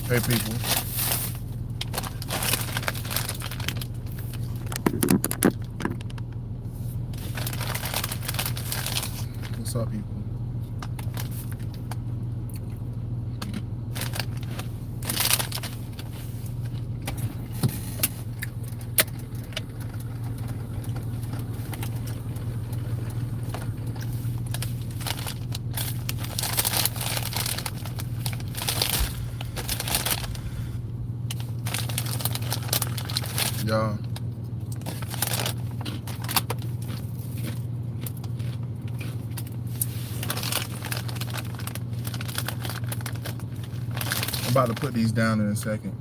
Hey people. What's up people? Y'all. I'm about to put these down in a second.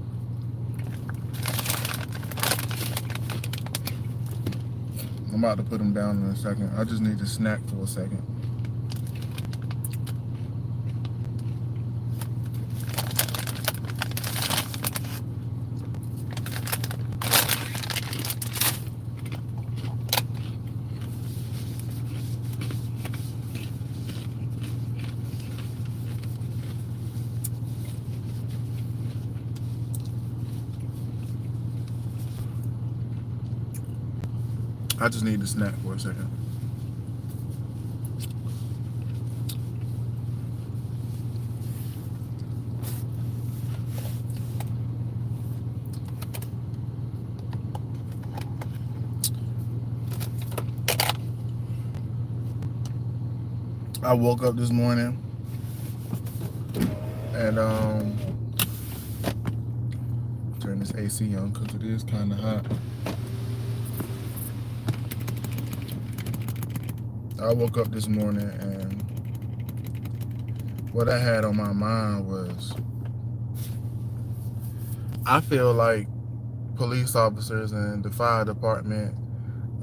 I'm about to put them down in a second. I just need to snack for a second. I just need to snack for a second. I woke up this morning and turn this AC on because it is kind of hot. I woke up this morning and what I had on my mind was I feel like police officers and the fire department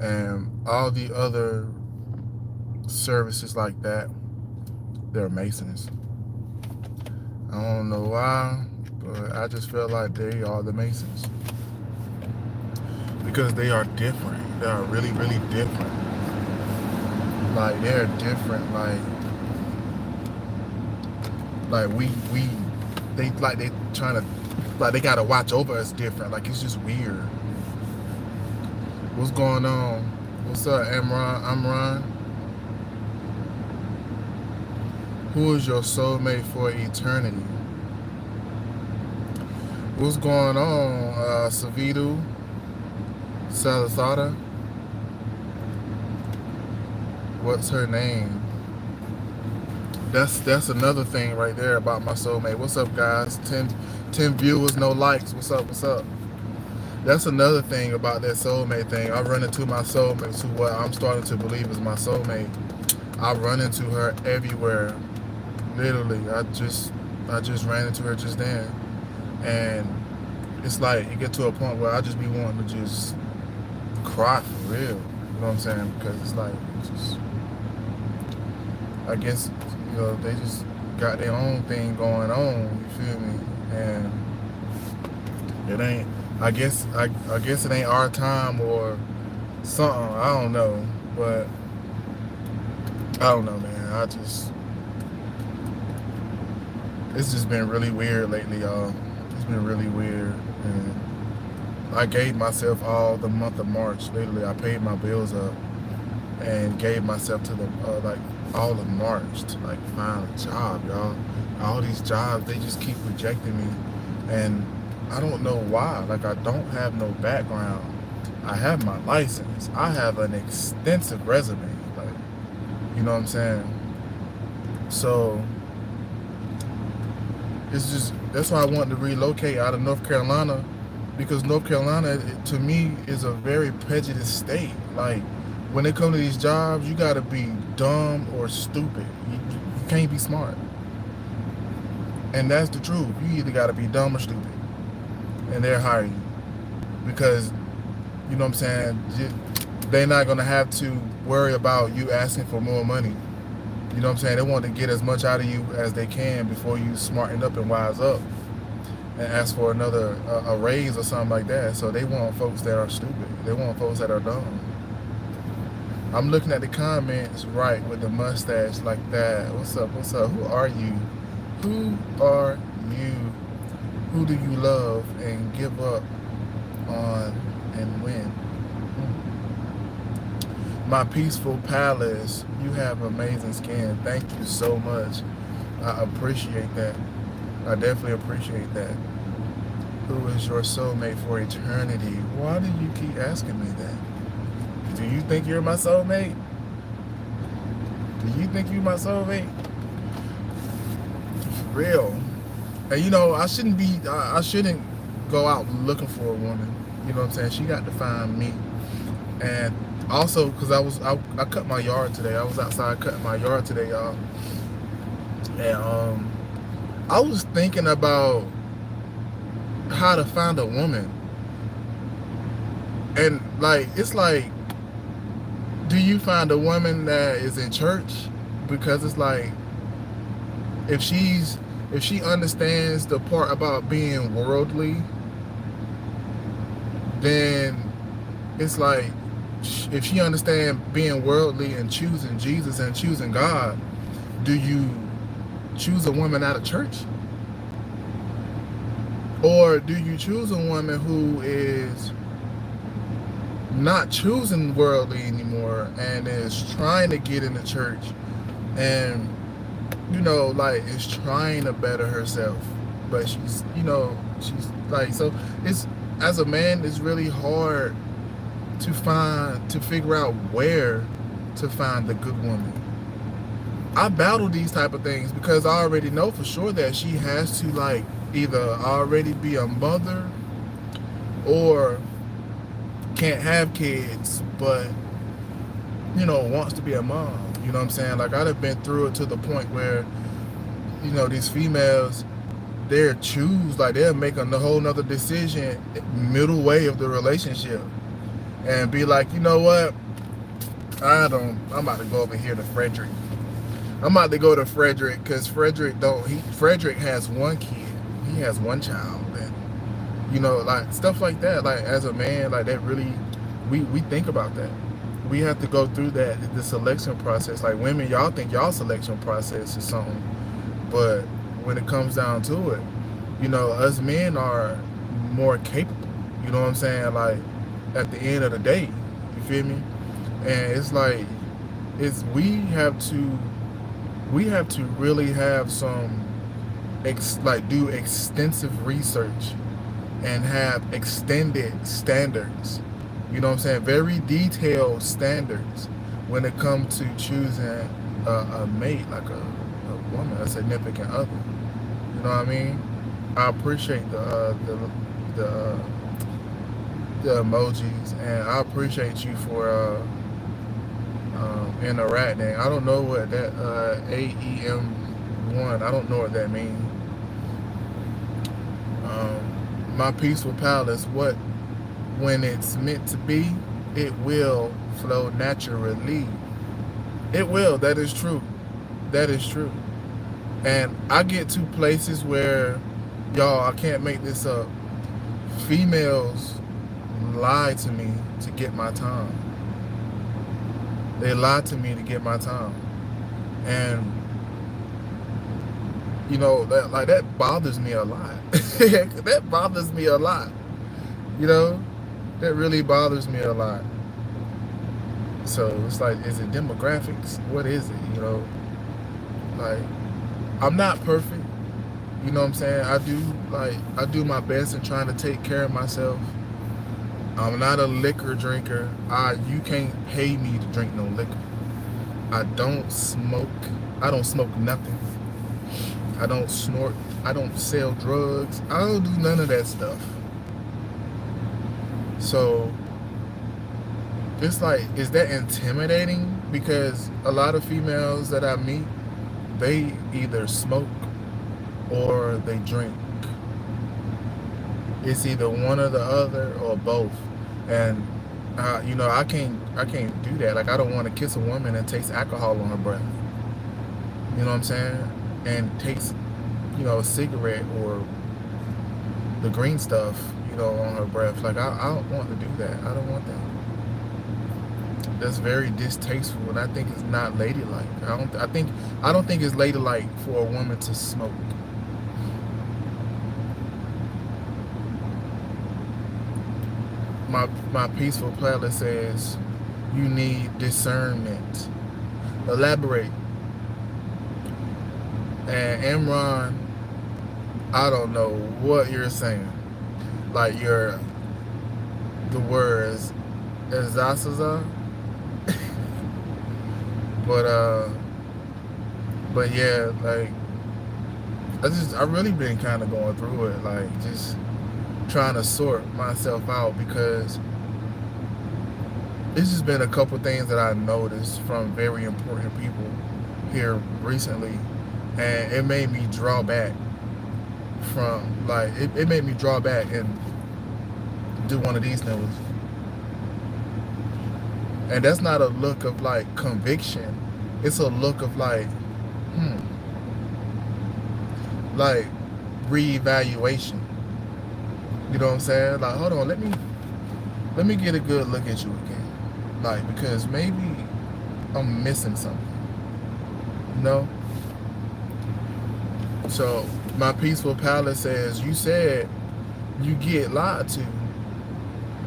and all the other services like that, they're Masons. I don't know why, but I just feel like they are the Masons because they are different. They are really, really different. Like they're different. Like they trying to, like they gotta watch over us different. Like it's just weird. What's going on? What's up, Amron? Amron? Who is your soulmate for eternity? What's going on, Savidu? Salazada? What's her name? That's another thing right there about my soulmate. What's up, guys? 10 viewers, no likes. What's up? What's up? That's another thing about that soulmate thing. I run into my soulmate, who what I'm starting to believe is my soulmate. I run into her everywhere. Literally, I just ran into her just then, and it's like you get to a point where I just be wanting to just cry for real. You know what I'm saying? Because it's like, I guess, you know, they just got their own thing going on. You feel me? And it ain't. I guess it ain't our time or something. I don't know, but I don't know, man. It's just been really weird lately, y'all. It's been really weird, and I gave myself all the month of March. Literally, I paid my bills up and gave myself to the like all of March to like find a job, y'all. All these jobs, they just keep rejecting me, and I don't know why. Like I don't have no background. I have my license. I have an extensive resume. Like, you know what I'm saying? So it's just, that's why I wanted to relocate out of North Carolina, because North Carolina, to me, is a very prejudiced state. Like, when they come to these jobs, you gotta be dumb or stupid. You can't be smart. And that's the truth. You either gotta be dumb or stupid, and they'll hire you. Because, you know what I'm saying, they're not gonna have to worry about you asking for more money. You know what I'm saying? They want to get as much out of you as they can before you smarten up and wise up and ask for another a raise or something like that. So they want folks that are stupid. They want folks that are dumb. I'm looking at the comments, right, with the mustache like that. What's up? What's up? Who are you? Who are you? Who do you love and give up on and when? My peaceful palace, you have amazing skin. Thank you so much. I appreciate that. I definitely appreciate that. Who is your soulmate for eternity? Why do you keep asking me that? Do you think you're my soulmate? Do you think you're my soulmate? For real. And you know, I shouldn't go out looking for a woman. You know what I'm saying? She got to find me. And also, because I cut my yard today. I was outside cutting my yard today, y'all. And I was thinking about how to find a woman. And like, it's like, do you find a woman that is in church? Because it's like, if she understands the part about being worldly, then it's like, if she understands being worldly and choosing Jesus and choosing God, do you choose a woman out of church? Or do you choose a woman who is not choosing worldly anymore and is trying to get into church and, you know, like, is trying to better herself, but she's, you know, she's like, so it's, as a man, it's really hard to figure out where to find the good woman. I battle these type of things because I already know for sure that she has to, like, either already be a mother or can't have kids, but, you know, wants to be a mom. You know what I'm saying? Like, I'd have been through it to the point where, you know, these females, they'll choose, like, they'll make a whole nother decision middle way of the relationship and be like, you know what, I'm about to go over here to Frederick. I'm about to go to Frederick because Frederick has one kid. He has one child. And, you know, like, stuff like that. Like, as a man, like, that really, we think about that. We have to go through that, the selection process. Like, women, y'all think y'all selection process is something. But when it comes down to it, you know, us men are more capable. You know what I'm saying? Like, at the end of the day, you feel me? And it's like, we have to really have some do extensive research and have extended standards. You know what I'm saying? Very detailed standards when it comes to choosing a mate, like a woman, a significant other. You know what I mean? I appreciate the emojis, and I appreciate you for interacting. I don't know what that AEM1, I don't know what that means. My peaceful palace, when it's meant to be, it will flow naturally. It will. That is true. That is true. And I get to places where, y'all, I can't make this up, females lie to me to get my time. They lie to me to get my time. And, you know, that bothers me a lot. That bothers me a lot. You know, that really bothers me a lot. So it's like, is it demographics? What is it? You know, like, I'm not perfect. You know what I'm saying? I do my best in trying to take care of myself. I'm not a liquor drinker. You can't pay me to drink no liquor. I don't smoke. I don't smoke nothing. I don't snort. I don't sell drugs. I don't do none of that stuff. So it's like, is that intimidating? Because a lot of females that I meet, they either smoke or they drink. It's either one or the other or both. And you know, I can't do that. Like, I don't want to kiss a woman and taste alcohol on her breath. You know what I'm saying? And taste, you know, a cigarette or the green stuff, you know, on her breath. Like, I don't want to do that. I don't want that. That's very distasteful, and I think it's not ladylike. I don't think it's ladylike for a woman to smoke. my peaceful palette says you need discernment. Elaborate. And Imran, I don't know what you're saying. Like the words Zazaza. but but yeah, like I really been kind of going through it, like just trying to sort myself out, because it's just been a couple things that I noticed from very important people here recently, and it made me draw back from, like, it made me draw back and do one of these things. And that's not a look of like conviction. It's a look of like, like reevaluation. You know what I'm saying? Like, hold on, let me get a good look at you again. Like, because maybe I'm missing something. You know? So my peaceful palette says, you said you get lied to.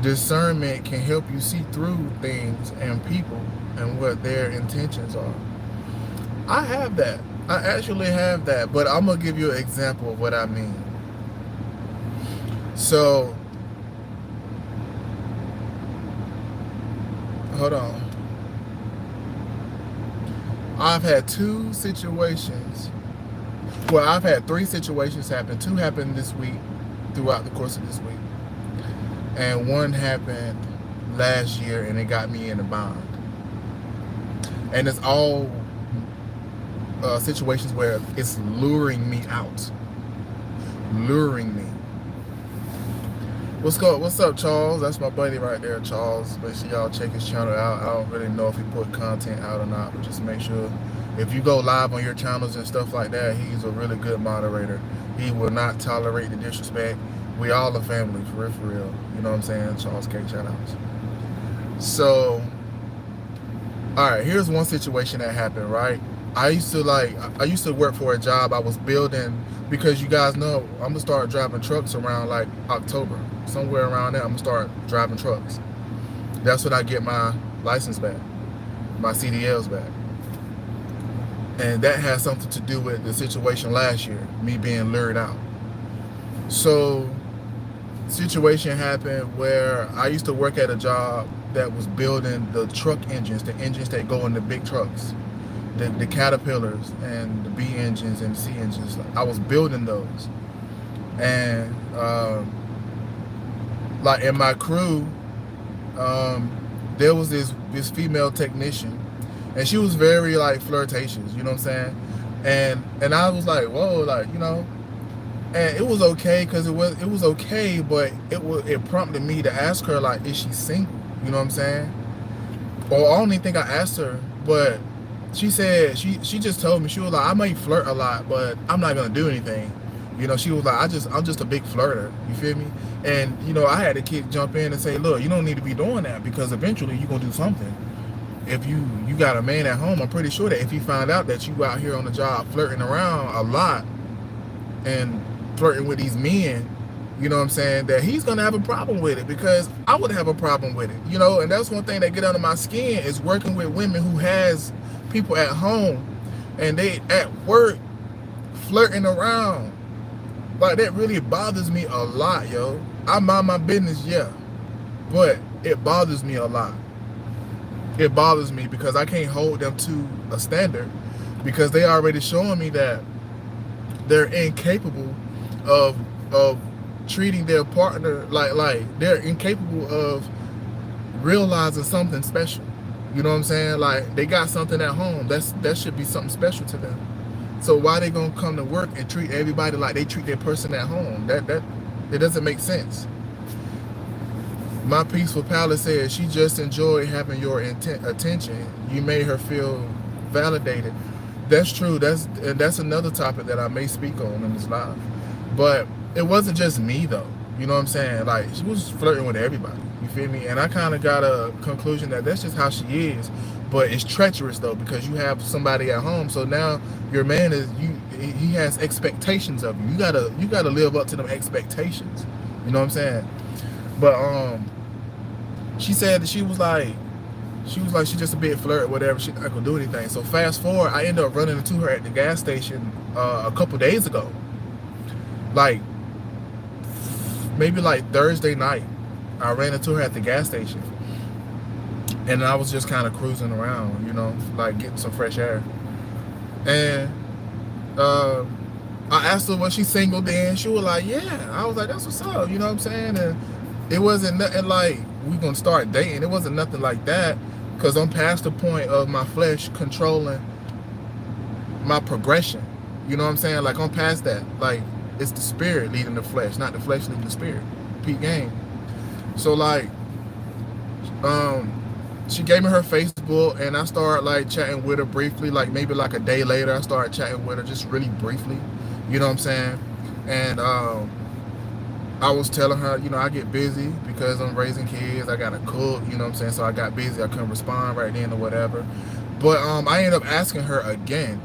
Discernment can help you see through things and people and what their intentions are. I have that. I actually have that, but I'm gonna give you an example of what I mean. So, hold on. I've had two situations. Well, I've had three situations happen. Two happened this week, throughout the course of this week. And one happened last year, and it got me in a bond. And it's all situations where it's luring me out. Luring me. What's up, Charles? That's my buddy right there, Charles. Make sure y'all check his channel out. I don't really know if he put content out or not, but just make sure if you go live on your channels and stuff like that, he's a really good moderator. He will not tolerate the disrespect. We all a family, for real. You know what I'm saying? Charles K, shout outs. So, all right, here's one situation that happened, right? I used to work for a job I was building, because you guys know I'm gonna start driving trucks around like October. Somewhere around there, I'm gonna start driving trucks. That's when I get my license back, my CDLs back. And that has something to do with the situation last year, me being lured out. So, situation happened where I used to work at a job that was building the truck engines, the engines that go in the big trucks, the Caterpillars and the B engines and the C engines. I was building those. And like in my crew, there was this female technician, and she was very like flirtatious, you know what I'm saying? And I was like, whoa, like, you know. And it was okay, because it was okay, but it prompted me to ask her, like, is she single? You know what I'm saying? Or I don't even think I asked her, but she said, she just told me, she was like, I might flirt a lot, but I'm not gonna do anything. You know, she was like, I'm just a big flirter. You feel me? And you know, I had to jump in and say, look, you don't need to be doing that, because eventually you're gonna do something. If you got a man at home, I'm pretty sure that if he find out that you out here on the job flirting around a lot and flirting with these men, you know what I'm saying, that he's gonna have a problem with it, because I would have a problem with it, you know. And that's one thing that get under my skin, is working with women who has people at home and they at work flirting around. Like, that really bothers me a lot, yo. I mind my business, yeah, but it bothers me a lot. It bothers me because I can't hold them to a standard, because they already showing me that they're incapable of treating their partner like they're incapable of realizing something special. You know what I'm saying? Like, they got something at home that should be something special to them. So why they gonna come to work and treat everybody like they treat their person at home? That it doesn't make sense. My peaceful palette says she just enjoyed having your attention. You made her feel validated. That's true. That's another topic that I may speak on in this live. But it wasn't just me though. You know what I'm saying? Like, she was flirting with everybody. You feel me? And I kind of got a conclusion that that's just how she is. But it's treacherous though, because you have somebody at home. So now your man he has expectations of you. You gotta live up to them expectations. You know what I'm saying? But she said that she was like, she's just a bit flirt, whatever. She not gonna do anything. So fast forward, I ended up running into her at the gas station a couple days ago, like maybe like Thursday night. I ran into her at the gas station, and I was just kind of cruising around, you know, like getting some fresh air. And I asked her was she single then. She was like, yeah. I was like, that's what's up, you know what I'm saying? And it wasn't nothing like we gonna start dating. It wasn't nothing like that, because I'm past the point of my flesh controlling my progression. You know what I'm saying? Like, I'm past that. Like, it's the spirit leading the flesh, not the flesh leading the spirit. Peak game. So like, she gave me her Facebook, and I started like chatting with her briefly. Like maybe like a day later, I started chatting with her just really briefly. You know what I'm saying? And I was telling her, you know, I get busy because I'm raising kids. I gotta cook, you know what I'm saying? So I got busy. I couldn't respond right then or whatever. But I ended up asking her again.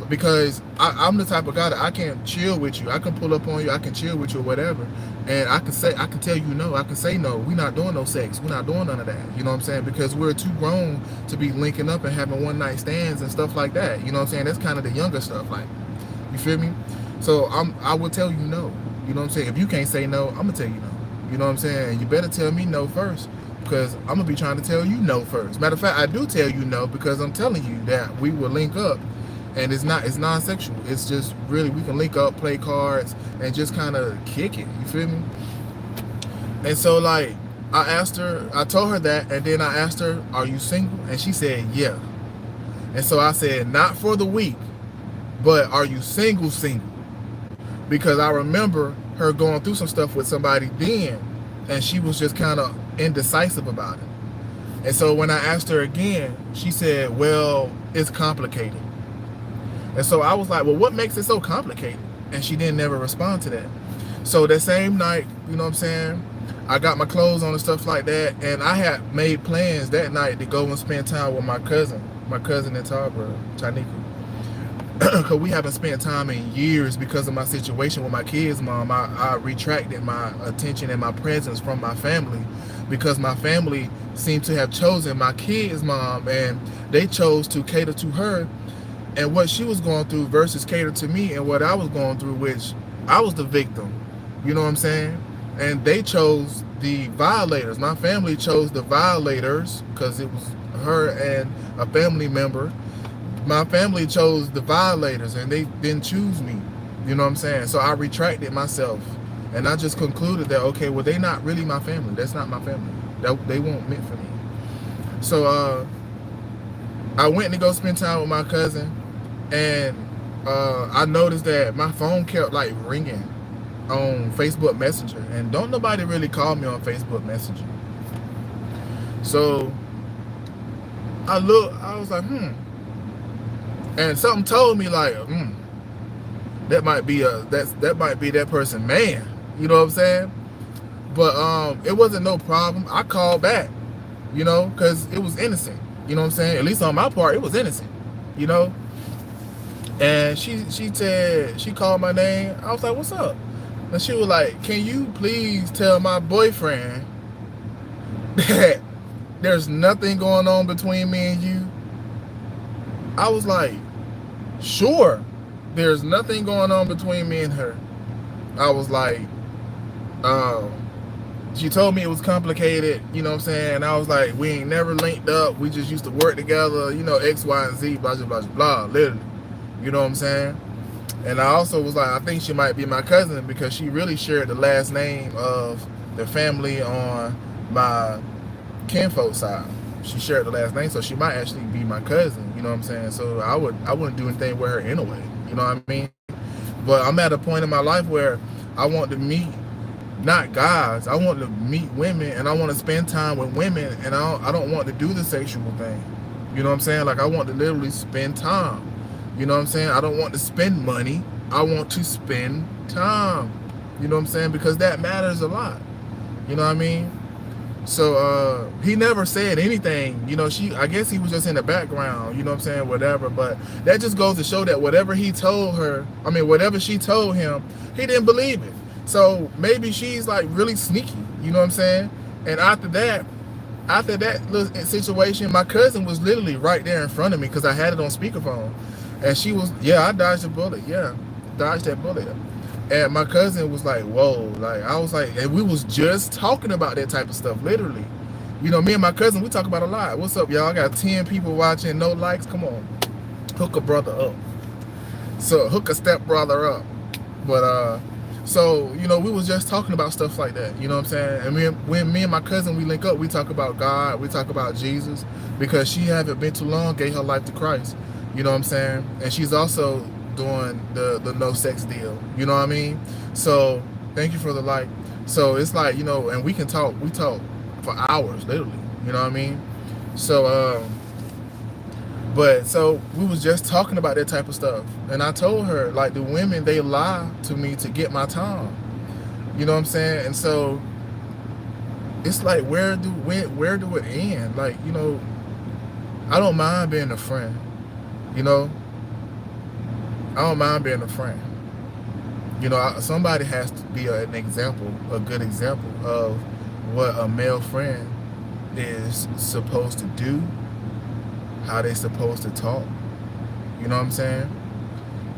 Because I'm the type of guy that I can chill with you. I can pull up on you. I can chill with you or whatever. And I can tell you no. I can say no. We're not doing no sex. We're not doing none of that. You know what I'm saying? Because we're too grown to be linking up and having one night stands and stuff like that. You know what I'm saying? That's kind of the younger stuff. Like, you feel me? So I will tell you no. You know what I'm saying? If you can't say no, I'm gonna tell you no. You know what I'm saying? You better tell me no first, because I'm gonna be trying to tell you no first. Matter of fact, I do tell you no because I'm telling you that we will link up. And it's non-sexual. It's just really, we can link up, play cards, and just kind of kick it. You feel me? And so like, I told her that, and then I asked her, are you single? And she said, yeah. And so I said, not for the week, but are you single? Because I remember her going through some stuff with somebody then, and she was just kind of indecisive about it. And so when I asked her again, she said, well, it's complicated. And so I was like, well, what makes it so complicated? And she didn't never respond to that. So that same night, you know what I'm saying, I got my clothes on and stuff like that, and I had made plans that night to go and spend time with my cousin in Tarboro, Tanika. Because we haven't spent time in years because of my situation with my kids' mom. I retracted my attention and my presence from my family, because my family seemed to have chosen my kids' mom, and they chose to cater to her and what she was going through versus cater to me and what I was going through, which I was the victim. You know what I'm saying? And they chose the violators. My family chose the violators because it was her and a family member. My family chose the violators, and they didn't choose me. You know what I'm saying? So I retracted myself, and I just concluded that, okay, well, they not really my family. That's not my family. They weren't meant for me. So I went to go spend time with my cousin, and I noticed that my phone kept like ringing on Facebook Messenger, and don't nobody really call me on Facebook Messenger. So I was like, and something told me like, that might be that person, man. You know what I'm saying? But it wasn't no problem. I called back, you know, because it was innocent. You know what I'm saying? At least on my part, it was innocent, you know. And she said, she called my name. I was like, what's up? And she was like, can you please tell my boyfriend that there's nothing going on between me and you? I was like, sure, there's nothing going on between me and her. I was like, she told me it was complicated, you know what I'm saying? And I was like, we ain't never linked up. We just used to work together, you know, X, Y, and Z, blah, blah, blah, blah, literally. You know what I'm saying? And I also was like, I think she might be my cousin because she really shared the last name of the family on my kinfolk side. She shared the last name, so she might actually be my cousin, you know what I'm saying? So I wouldn't do anything with her anyway, you know what I mean? But I'm at a point in my life where I want to meet, not guys, I want to meet women, and I want to spend time with women, and I don't want to do the sexual thing. You know what I'm saying? Like, I want to literally spend time. You know what I'm saying? I don't want to spend money. I want to spend time. You know what I'm saying? Because that matters a lot. You know what I mean? So he never said anything. You know, I guess he was just in the background, you know what I'm saying, whatever. But that just goes to show that whatever he told her, I mean, whatever she told him, he didn't believe it. So maybe she's like really sneaky, you know what I'm saying? And after that, after that little situation, my cousin was literally right there in front of me because I had it on speakerphone. And she was, yeah, I dodged a bullet. Yeah, dodged that bullet. And my cousin was like, whoa. Like, I was like, and we was just talking about that type of stuff, literally. You know, me and my cousin, we talk about a lot. What's up, y'all? I got 10 people watching, no likes. Come on. Hook a brother up. So, hook a step brother up. But, so, you know, we was just talking about stuff like that. You know what I'm saying? And when me and my cousin, we link up, we talk about God. We talk about Jesus. Because she haven't been too long, gave her life to Christ. You know what I'm saying? And she's also doing the no sex deal. You know what I mean? So, thank you for the like. So, it's like, you know, and we talk for hours, literally. You know what I mean? So, but so we was just talking about that type of stuff. And I told her, like, the women, they lie to me to get my time. You know what I'm saying? And so it's like, where do it end? Like, you know, I don't mind being a friend. You know? I don't mind being a friend. You know, somebody has to be an example, a good example of what a male friend is supposed to do, how they supposed to talk. You know what I'm saying?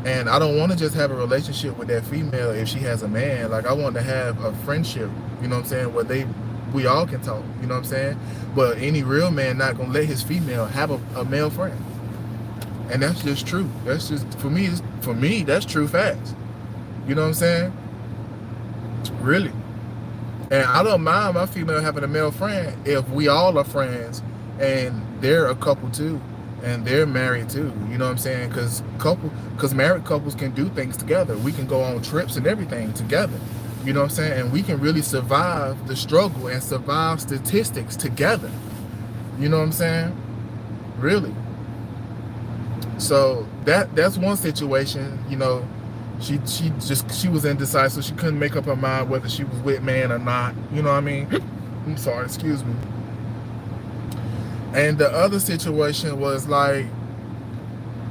And I don't want to just have a relationship with that female if she has a man. Like, I want to have a friendship, you know what I'm saying, where we all can talk, you know what I'm saying? But any real man not gonna let his female have a male friend. And that's just true. That's just, for me, that's true facts. You know what I'm saying? Really. And I don't mind my female having a male friend if we all are friends and they're a couple too and they're married too. You know what I'm saying? Because married couples can do things together. We can go on trips and everything together. You know what I'm saying? And we can really survive the struggle and survive statistics together. You know what I'm saying? Really. So that's one situation. You know, she was indecisive. She couldn't make up her mind whether she was with man or not. You know what I mean? I'm sorry, excuse me. And the other situation was, like,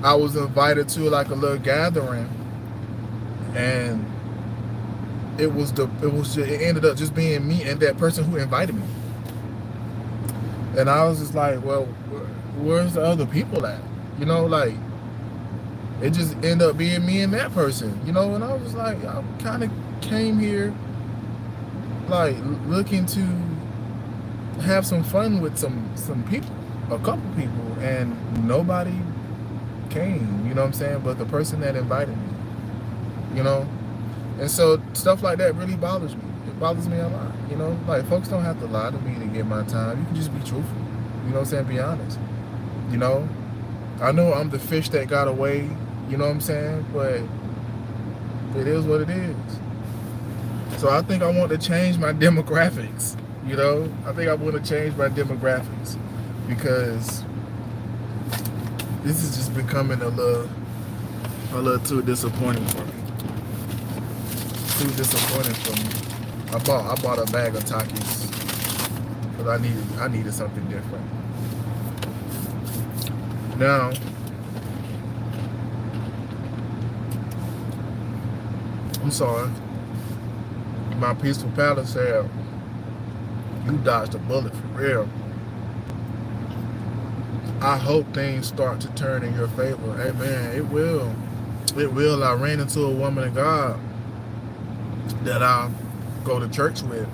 I was invited to like a little gathering, and it ended up just being me and that person who invited me. And I was just like, well, where's the other people at? You know, like, it just ended up being me and that person, you know. And I was like, I kind of came here like looking to have some fun with some people, a couple people, and nobody came, you know what I'm saying, but the person that invited me, you know. And so stuff like that really bothers me. It bothers me a lot, you know. Like, folks don't have to lie to me to get my time. You can just be truthful, you know what I'm saying, be honest, you know. I know I'm the fish that got away, you know what I'm saying, but it is what it is. So I think I want to change my demographics, you know. I think I want to change my demographics because this is just becoming a little too disappointing for me. Too disappointing for me. I bought a bag of Takis because I needed something different. Now, I'm sorry. My peaceful palace said, you dodged a bullet for real. I hope things start to turn in your favor. Hey man, it will. It will. I ran into a woman of God that I go to church with,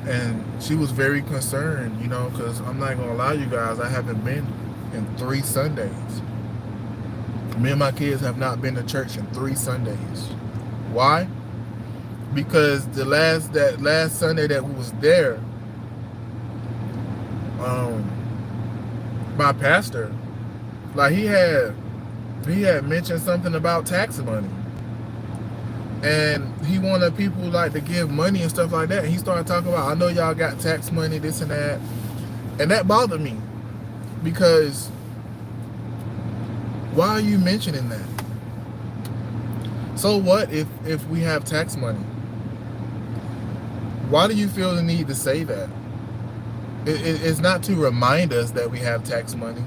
and she was very concerned, you know, because I'm not going to lie, you guys, I haven't been in 3 Sundays. Me and my kids have not been to church in 3 Sundays. Why? Because that last Sunday that we was there, my pastor, like, he had mentioned something about tax money, and he wanted people like to give money and stuff like that. And he started talking about, I know y'all got tax money, this and that bothered me, because why are you mentioning that? So what if we have tax money? Why do you feel the need to say that? It's not to remind us that we have tax money.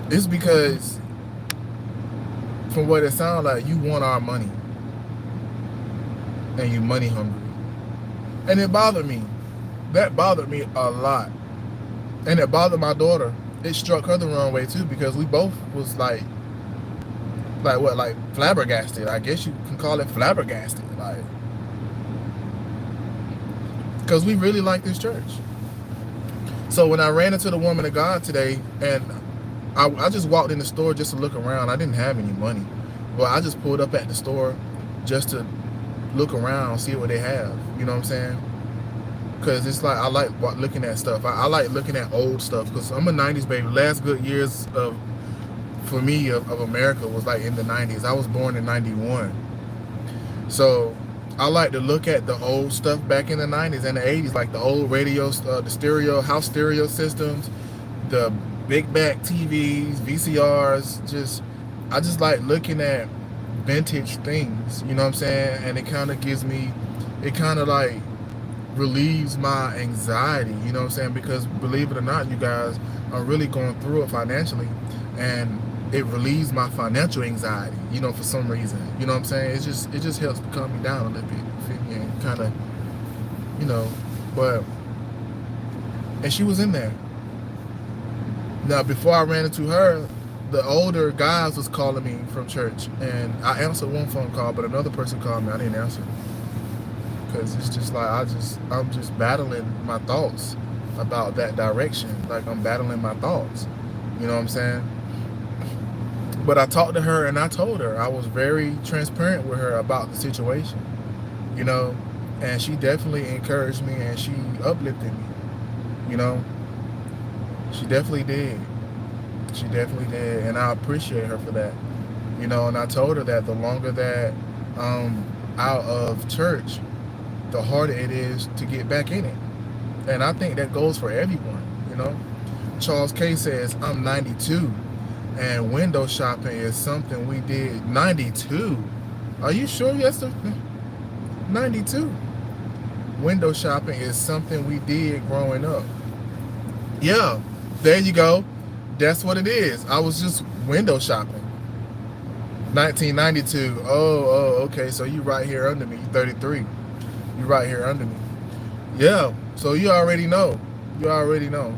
It's because, from what it sounds like, you want our money. And you money hungry. And it bothered me. That bothered me a lot, and it bothered my daughter. It struck her the wrong way too, because we both was like what, like flabbergasted. I guess you can call it flabbergasted, like, because we really like this church. So when I ran into the woman of God today, and I just walked in the store just to look around. I didn't have any money, but I just pulled up at the store just to look around, see what they have. You know what I'm saying? Because it's like, I like looking at stuff. I like looking at old stuff, because I'm a 90s baby. Last good years for me of America was like in the 90s. I was born in 91. So I like to look at the old stuff back in the 90s and the 80s, like the old radios, the house stereo systems, the big back TVs, VCRs. I just like looking at vintage things, you know what I'm saying? And it kind of like relieves my anxiety, you know what I'm saying? Because believe it or not, you guys, I'm really going through it financially, and it relieves my financial anxiety, you know, for some reason. You know what I'm saying? It just helps calm me down a little bit, and kind of, you know. But, and she was in there. Now, before I ran into her, the older guys was calling me from church, and I answered one phone call, but another person called me. I didn't answer, because it's just like I'm just battling my thoughts about that direction. Like, I'm battling my thoughts. You know what I'm saying? But I talked to her, and I told her, I was very transparent with her about the situation, you know, and she definitely encouraged me, and she uplifted me, you know. She definitely did. She definitely did, and I appreciate her for that, you know. And I told her that the longer that out of church, the harder it is to get back in it. And I think that goes for everyone, you know. Charles K says, I'm 92, and window shopping is something we did. 92? Are you sure? Yes, 92. Window shopping is something we did growing up. Yeah, there you go. That's what it is. I was just window shopping. 1992. Oh, okay. So you right here under me. 33. You right here under me. Yeah. So you already know. You already know.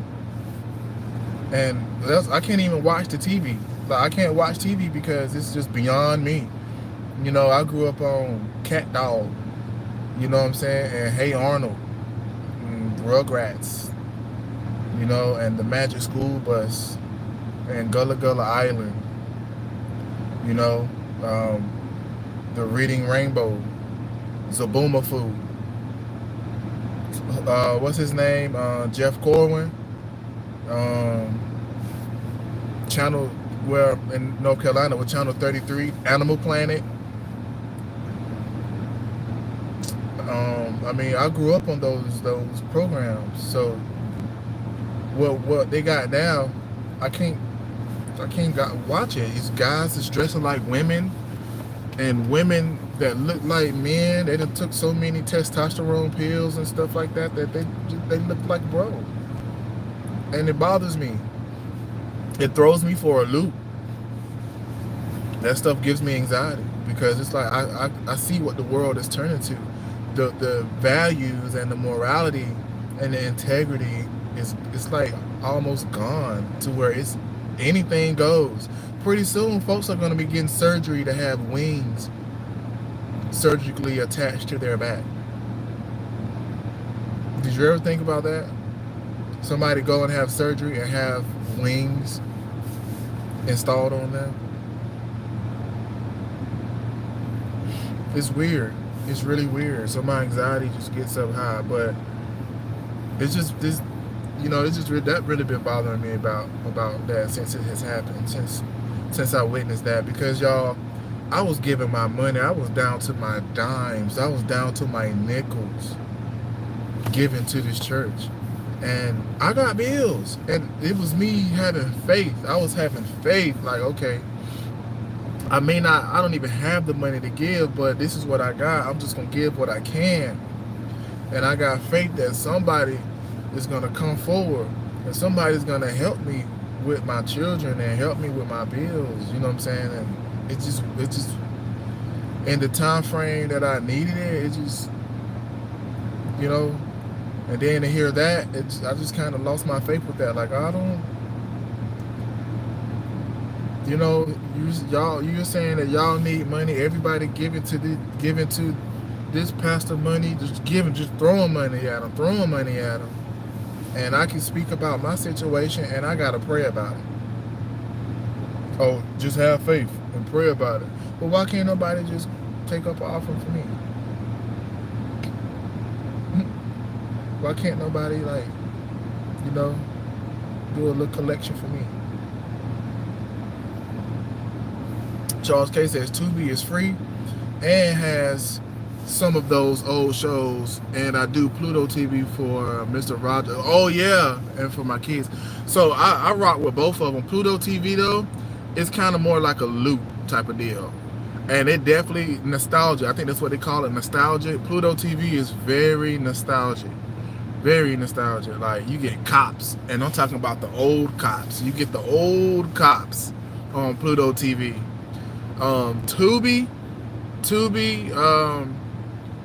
And I can't even watch the TV. Like, I can't watch TV because it's just beyond me. You know, I grew up on Cat Dog. You know what I'm saying? And Hey Arnold. And Rugrats. You know, and the Magic School Bus. And Gullah Gullah Island. You know, the Reading Rainbow. Zaboomafoo. What's his name? Jeff Corwin. Channel, where in North Carolina with Channel 33, Animal Planet. I mean, I grew up on those programs. So what they got now, I can't watch it. It's guys that's dressing like women, and women that look like men. They done took so many testosterone pills and stuff like that they look like bro. And it bothers me. It throws me for a loop. That stuff gives me anxiety, because it's like I see what the world is turning to. The values and the morality and the integrity it's like almost gone, to where it's anything goes. Pretty soon folks are going to be getting surgery to have wings surgically attached to their back. Did you ever think about that? Somebody go and have surgery and have wings installed on them? It's weird. It's really weird. So my anxiety just gets up high. But it's just this, you know, it's just that really been bothering me about that since it has happened, since I witnessed that. Because y'all, I was giving my money. I was down to my dimes. I was down to my nickels, giving to this church. And I got bills, and it was me having faith. I was having faith, like, okay, I don't even have the money to give, but this is what I got. I'm just gonna give what I can. And I got faith that somebody is gonna come forward, and somebody's gonna help me with my children and help me with my bills, you know what I'm saying? And it just in the time frame that I needed it, it just, you know, And then to hear that, I just kind of lost my faith with that. Like, I don't, you know, you're saying that y'all need money. Everybody giving to this pastor money, just throwing money at him. And I can speak about my situation, and I gotta pray about it. Oh, just have faith and pray about it. But why can't nobody just take up an offering for me? Why can't nobody, like, you know, do a little collection for me? Charles K says Tubi is free and has some of those old shows, and I do Pluto TV for Mr. Roger. Oh yeah, and for my kids. So I rock with both of them. Pluto TV though, it's kind of more like a loop type of deal, and it definitely nostalgia. I think that's what they call it, nostalgia. Pluto TV is very nostalgic. Very nostalgic. Like, you get cops, and I'm talking about the old cops. You get the old cops on Pluto TV. Tubi,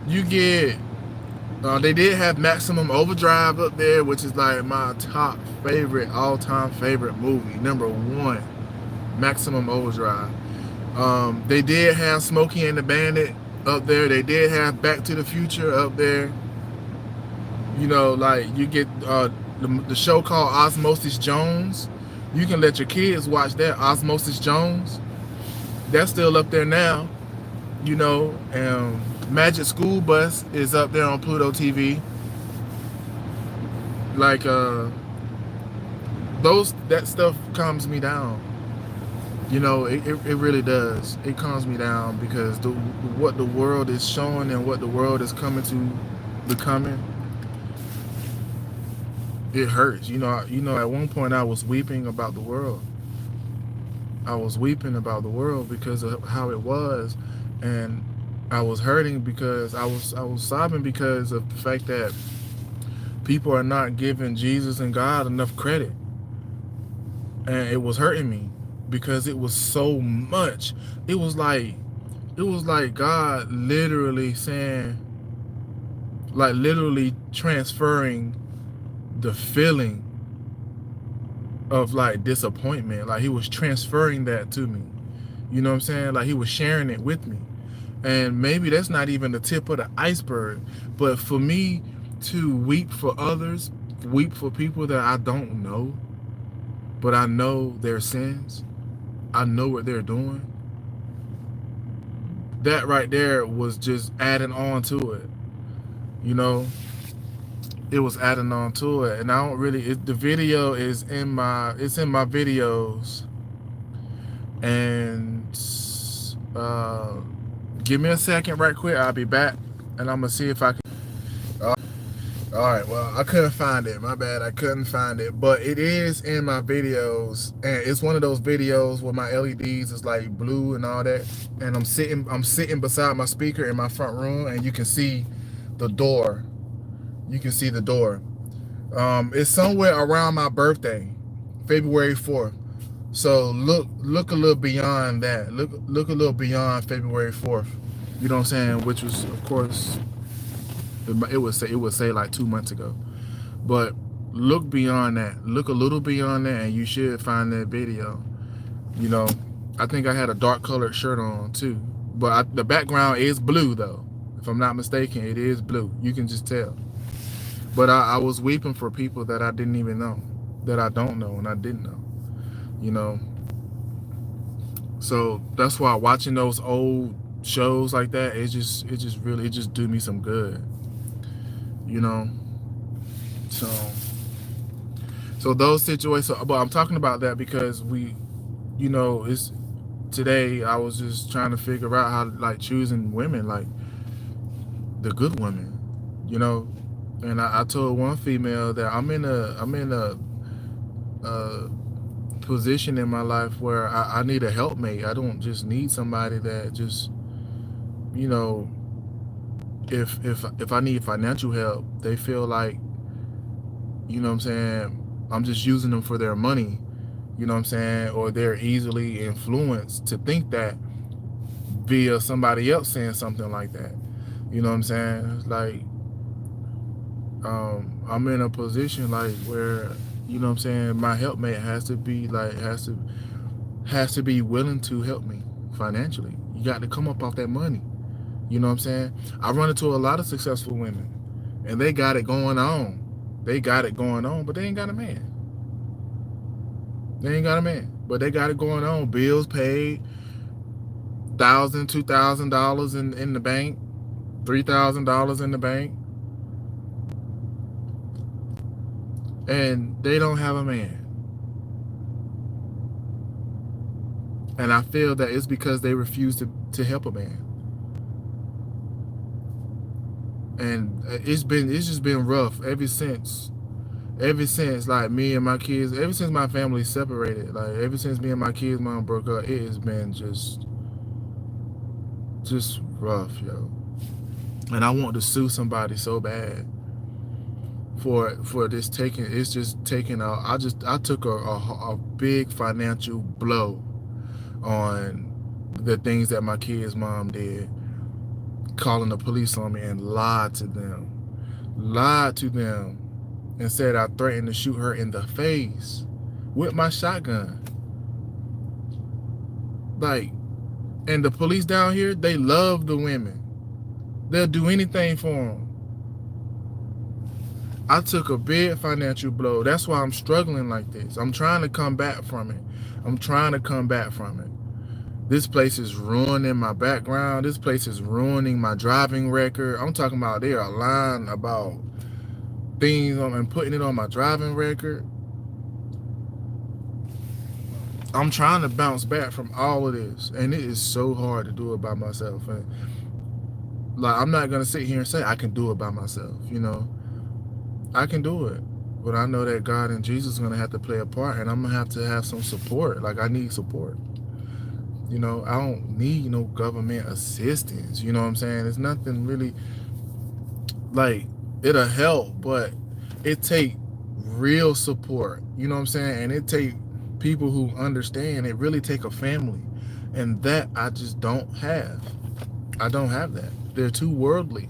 you get. They did have Maximum Overdrive up there, which is like my top favorite, all-time favorite movie. #1, Maximum Overdrive. They did have Smokey and the Bandit up there. They did have Back to the Future up there. You know, like, you get the show called Osmosis Jones. You can let your kids watch that, Osmosis Jones. That's still up there now. You know, Magic School Bus is up there on Pluto TV. Like, that stuff calms me down. You know, it really does. It calms me down, because what the world is showing and what the world is coming to becoming, it hurts. You know, at one point I was weeping about the world. I was weeping about the world because of how it was, and I was hurting because I was sobbing because of the fact that people are not giving Jesus and God enough credit. And it was hurting me because it was so much. It was like God literally saying, like, literally transferring the feeling of, like, disappointment. Like, he was transferring that to me. You know what I'm saying? Like, he was sharing it with me. And maybe that's not even the tip of the iceberg. But for me to weep for others, weep for people that I don't know, but I know their sins, I know what they're doing, that right there was just adding on to it. You know, it was adding on to it. And I don't really, the video is in my videos. And give me a second right quick, I'll be back, and I'm gonna see if I can. All right, well, I couldn't find it, my bad, I couldn't find it, but it is in my videos, and it's one of those videos where my LEDs is like blue and all that, and I'm sitting beside my speaker in my front room, and you can see the door. It's somewhere around my birthday, February 4th. So look a little beyond that. Look a little beyond February 4th. You know what I'm saying? Which was, of course, it would say like 2 months ago. But look beyond that. Look a little beyond that, and you should find that video. You know, I think I had a dark colored shirt on too, but the background is blue though. If I'm not mistaken, it is blue. You can just tell. But I was weeping for people that I didn't even know, that I don't know and I didn't know. You know, so that's why watching those old shows like that, it just do me some good. You know, so those situations. But I'm talking about that because you know, it's today. I was just trying to figure out how, like, choosing women, like the good women. You know, and I told one female that I'm in a position in my life where I need a helpmate. I don't just need somebody that just, you know, if I need financial help, they feel like, you know what I'm saying, I'm just using them for their money, you know what I'm saying, or they're easily influenced to think that via somebody else saying something like that. You know what I'm saying? It's like, I'm in a position like where, you know what I'm saying, my helpmate has to be like, has to be willing to help me financially. You got to come up off that money. You know what I'm saying? I run into a lot of successful women, and they got it going on. They got it going on, but they ain't got a man. They ain't got a man, but they got it going on. Bills paid, $1,000, $2,000 in the bank, $3,000 in the bank, and they don't have a man. And I feel that it's because they refuse to help a man. And it's just been rough ever since like me and my kids, ever since my family separated, like ever since me and my kids' mom broke up, it has been just rough, yo. And I want to sue somebody so bad for this taking. It's just taking a. I took a big financial blow on the things that my kids' mom did, calling the police on me and lied to them, and said I threatened to shoot her in the face with my shotgun. Like, and the police down here, they love the women. They'll do anything for them. I took a big financial blow. That's why I'm struggling like this. I'm trying to come back from it. This place is ruining my background. This place is ruining my driving record. I'm talking about they are lying about things and putting it on my driving record. I'm trying to bounce back from all of this, and it is so hard to do it by myself. And like, I'm not gonna sit here and say I can do it by myself. You know, I can do it, but I know that God and Jesus is gonna have to play a part, and I'm gonna have to have some support. Like, I need support. You know, I don't need no government assistance. You know what I'm saying? It's nothing really, like, it'll help, but it take real support. You know what I'm saying? And it take people who understand. It really take a family, and that I just don't have. I don't have that. They're too worldly.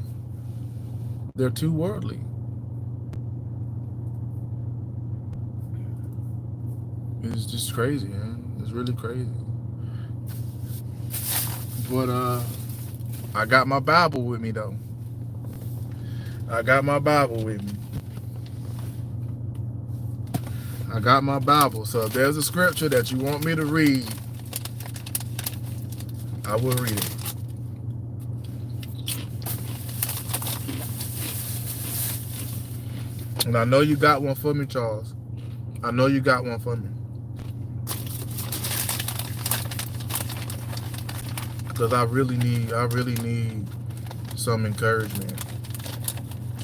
It's just crazy, man. It's really crazy. But I got my Bible with me, though. I got my Bible, so if there's a scripture that you want me to read, I will read it. And I know you got one for me, Charles. I know you got one for me. Because I really need some encouragement.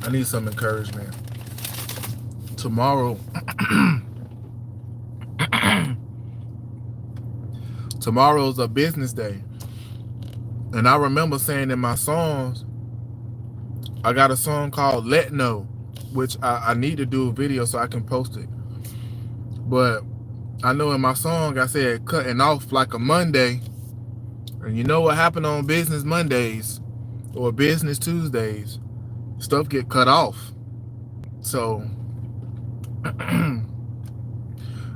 I need some encouragement. Tomorrow's a business day. And I remember saying in my songs, I got a song called Let Know, which I need to do a video so I can post it. But I know in my song I said cutting off like a Monday. And you know what happened on business Mondays or business Tuesdays? Stuff get cut off. So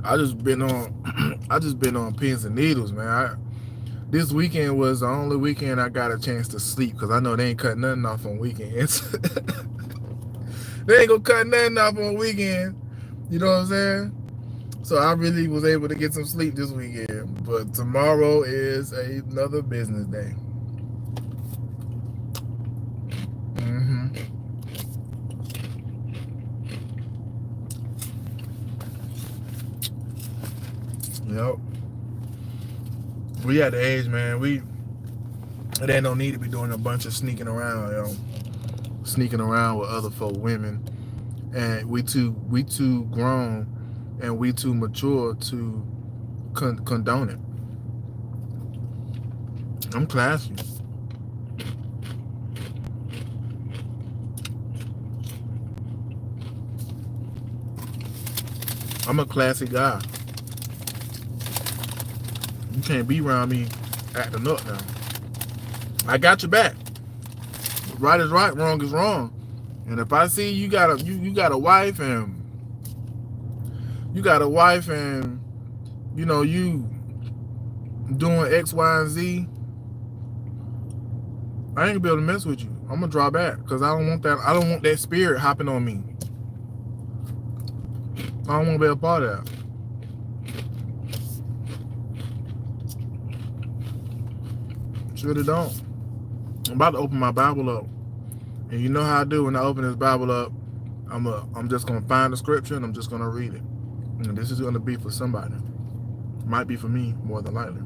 I just been on pins and needles, man. This weekend was the only weekend I got a chance to sleep, because I know they ain't cut nothing off on weekends. They ain't gonna cut nothing off on weekend. You know what I'm saying? So I really was able to get some sleep this weekend. But tomorrow is another business day. Yep. We at the age, man, it ain't no need to be doing a bunch of sneaking around, sneaking around with other folk women. And we too grown and we too mature to condone it. I'm classy. I'm a classy guy. You can't be around me acting up now. I got your back. Right is right, wrong is wrong. And if I see you got a wife and you doing X, Y, and Z, I ain't gonna be able to mess with you. I'm gonna draw back because I don't want that. I don't want that spirit hopping on me. I don't want to be a part of that. Surely don't. I'm about to open my Bible up, and you know how I do when I open this Bible up. I'm just gonna find the scripture and I'm just gonna read it. And this is gonna be for somebody. Might be for me more than likely.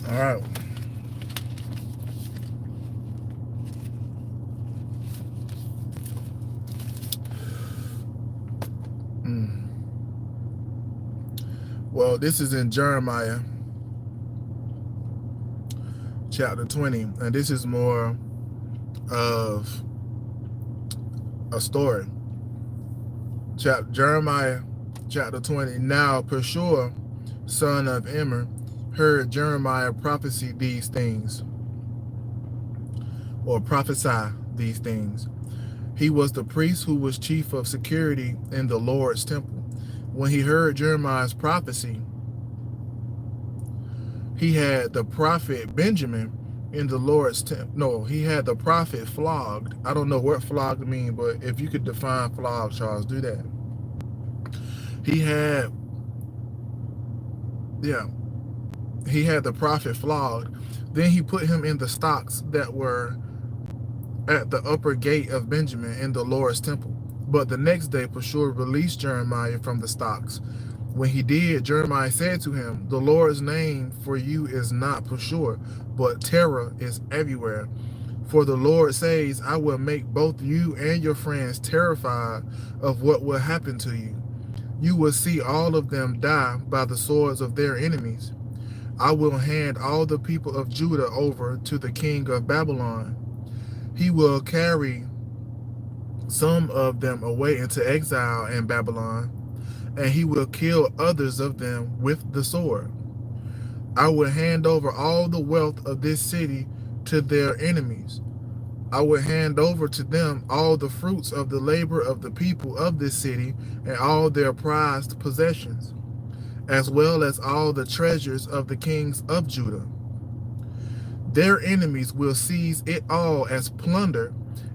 All right. Well, this is in Jeremiah chapter 20, and this is more of a story. Jeremiah chapter 20. Now Pashur, son of Immer, heard Jeremiah prophesy these things, or prophesy these things. He was the priest who was chief of security in the Lord's temple. When he heard Jeremiah's prophecy, he had the prophet Benjamin in the Lord's temple. No, he had the prophet flogged. I don't know what flogged means, but if you could define flogged, Charles, do that. He had the prophet flogged. Then he put him in the stocks that were at the upper gate of Benjamin in the Lord's temple. But the next day, Pashur released Jeremiah from the stocks. When he did, Jeremiah said to him, "The Lord's name for you is not Pashur, but terror is everywhere. For the Lord says, I will make both you and your friends terrified of what will happen to you. You will see all of them die by the swords of their enemies. I will hand all the people of Judah over to the king of Babylon. He will carry some of them away into exile in Babylon, and he will kill others of them with the sword. I will hand over all the wealth of this city to their enemies. I will hand over to them all the fruits of the labor of the people of this city and all their prized possessions, as well as all the treasures of the kings of Judah. Their enemies will seize it all as plunder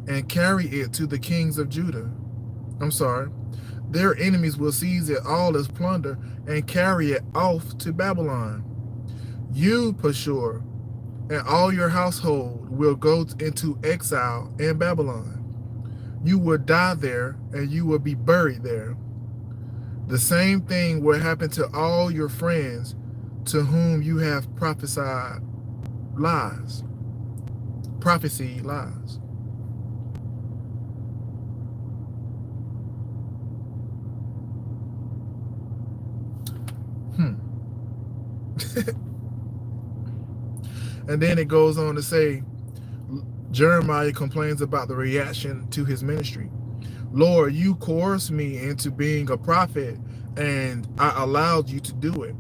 and carry it to the kings of Judah. Their enemies will seize it all as plunder and carry it off to Babylon. You, Pashur, and all your household will go into exile in Babylon. You will die there, and you will be buried there. The same thing will happen to all your friends to whom you have prophesied lies. And then it goes on to say, Jeremiah complains about the reaction to his ministry. Lord, you coerced me into being a prophet, and I allowed you to do it.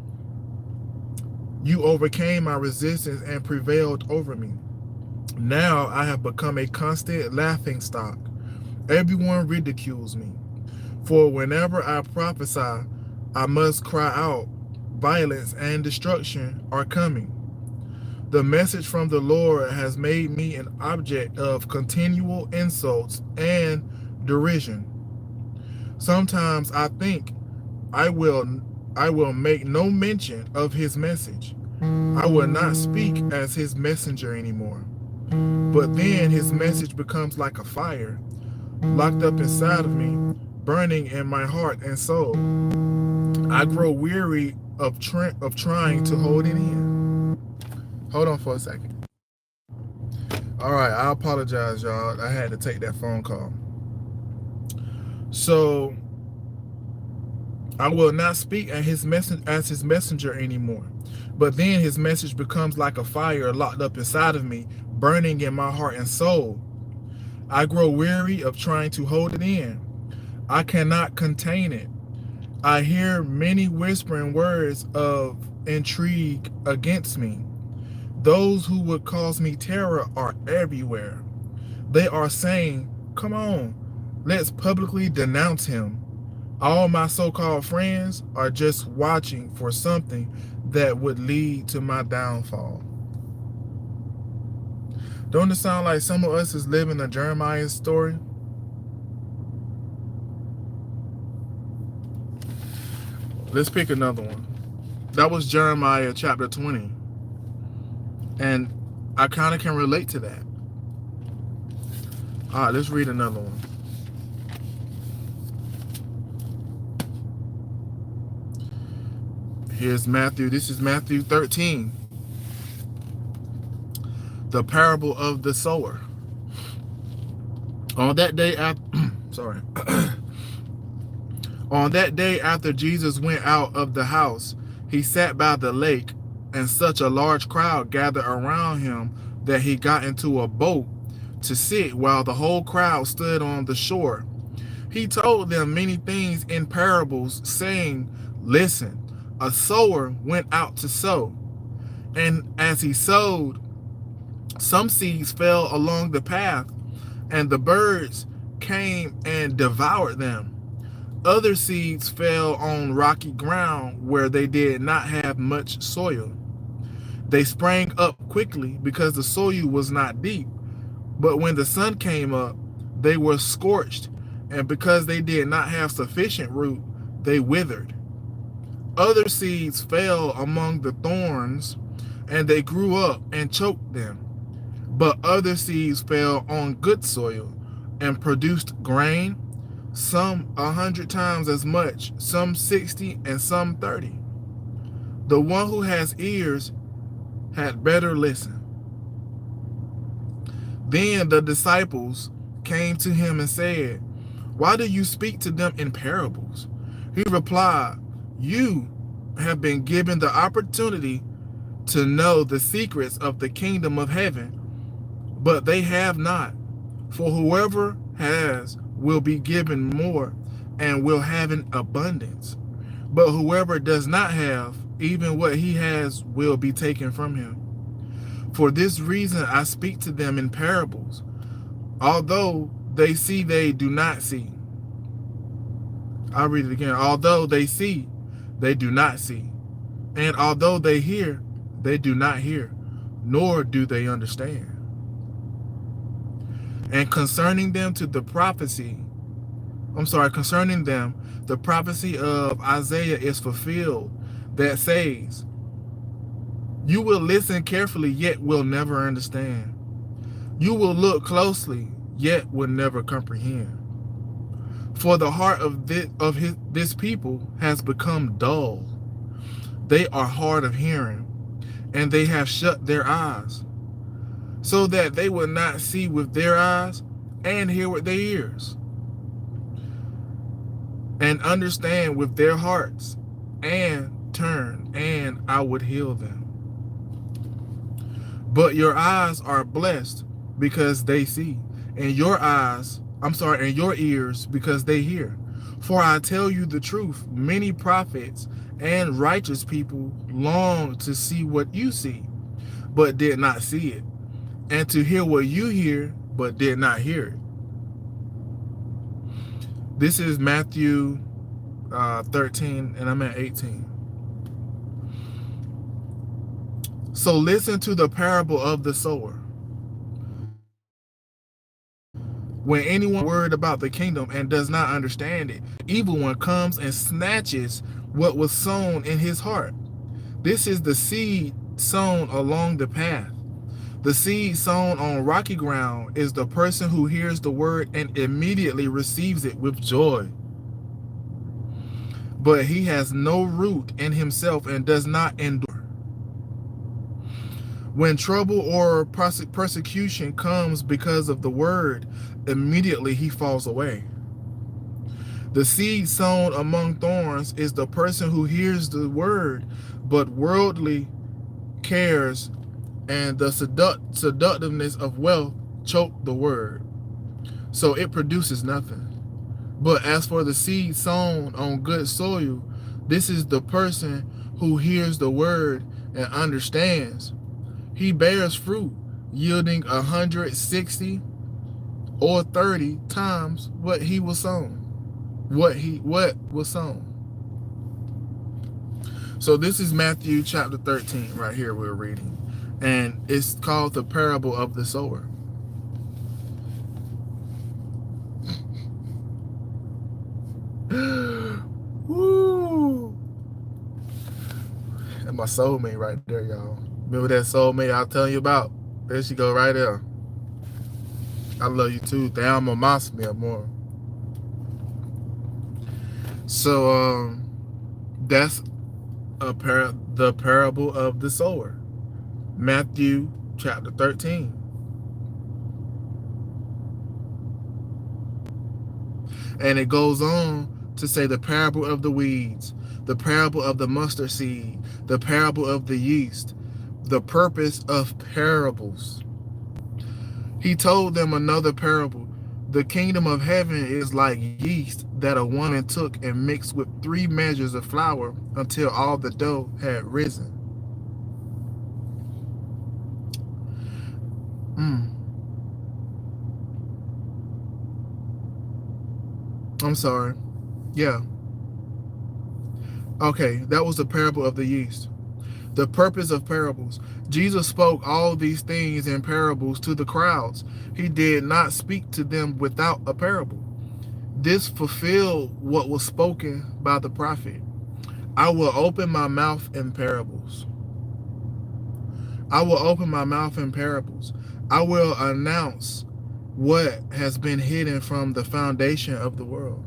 You overcame my resistance and prevailed over me. Now I have become a constant laughing stock. Everyone ridicules me. For whenever I prophesy, I must cry out, violence and destruction are coming. The message from the Lord has made me an object of continual insults and derision. Sometimes I think I will make no mention of his message. I will not speak as his messenger anymore. But then his message becomes like a fire, locked up inside of me, burning in my heart and soul. I grow weary of trying to hold it in. Hold on for a second. All right, I apologize, y'all. I had to take that phone call. So I will not speak as his messenger anymore. But then his message becomes like a fire locked up inside of me, burning in my heart and soul. I grow weary of trying to hold it in. I cannot contain it. I hear many whispering words of intrigue against me. Those who would cause me terror are everywhere. They are saying, come on, let's publicly denounce him. All my so-called friends are just watching for something that would lead to my downfall. Don't it sound like some of us is living a Jeremiah story? Let's pick another one. That was Jeremiah chapter 20. And I kind of can relate to that. All right, let's read another one. Here's Matthew. This is Matthew 13. The parable of the sower. On that day after, sorry. On that day after Jesus went out of the house, he sat by the lake, and such a large crowd gathered around him that he got into a boat to sit while the whole crowd stood on the shore. He told them many things in parables, saying, listen, a sower went out to sow. And as he sowed, some seeds fell along the path, and the birds came and devoured them. Other seeds fell on rocky ground where they did not have much soil. They sprang up quickly because the soil was not deep. But when the sun came up, they were scorched, and because they did not have sufficient root, they withered. Other seeds fell among the thorns, and they grew up and choked them. But other seeds fell on good soil and produced grain, some 100 times as much, some 60, and some 30. The one who has ears had better listen. Then the disciples came to him and said, why do you speak to them in parables? He replied, you have been given the opportunity to know the secrets of the kingdom of heaven, but they have not. For whoever has will be given more and will have an abundance. But whoever does not have, even what he has will be taken from him. For this reason I speak to them in parables. Although they see, they do not see. I'll read it again. Although they see, they do not see. And although they hear, they do not hear, nor do they understand. And concerning them, the prophecy of Isaiah is fulfilled, that says, you will listen carefully, yet will never understand. You will look closely, yet will never comprehend. For the heart of this people has become dull. They are hard of hearing, and they have shut their eyes, so that they will not see with their eyes and hear with their ears, and understand with their hearts, and turn, and I would heal them. But your eyes are blessed because they see, and your ears because they hear. For I tell you the truth, many prophets and righteous people long to see what you see, but did not see it, and to hear what you hear, but did not hear it. This is Matthew 13, and I'm at 18. So listen to the parable of the sower. When anyone word about the kingdom and does not understand it, the evil one comes and snatches what was sown in his heart. This is the seed sown along the path. The seed sown on rocky ground is the person who hears the word and immediately receives it with joy. But he has no root in himself and does not endure. When trouble or persecution comes because of the word, immediately he falls away. The seed sown among thorns is the person who hears the word, but worldly cares and the seductiveness of wealth choke the word, so it produces nothing. But as for the seed sown on good soil, this is the person who hears the word and understands. He bears fruit, yielding 160 or 30 times what he was sown. What was sown. So this is Matthew chapter 13 right here we're reading. And it's called the parable of the sower. Woo! That's my soulmate right there, y'all. Remember that soulmate I was telling you about? There she go right there. I love you too. TheRealDjMonsta more. So that's the parable of the sower. Matthew chapter 13. And it goes on to say the parable of the weeds, the parable of the mustard seed, the parable of the yeast, the purpose of parables. He told them another parable. The kingdom of heaven is like yeast that a woman took and mixed with 3 measures of flour until all the dough had risen. I'm sorry. Yeah. Okay, that was the parable of the yeast. The purpose of parables. Jesus spoke all these things in parables to the crowds. He did not speak to them without a parable. This fulfilled what was spoken by the prophet. I will open my mouth in parables. I will open my mouth in parables. I will announce what has been hidden from the foundation of the world.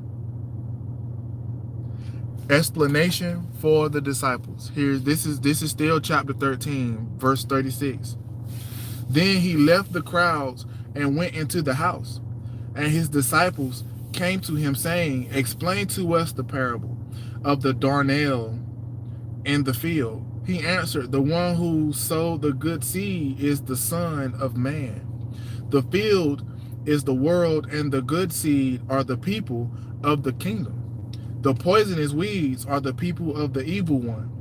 Explanation for the disciples. This is still chapter 13, verse 36. Then he left the crowds and went into the house, and his disciples came to him saying, explain to us the parable of the darnel in the field. He answered, the one who sowed the good seed is the Son of Man. The field is the world, and the good seed are the people of the kingdom. The poisonous weeds are the people of the evil one,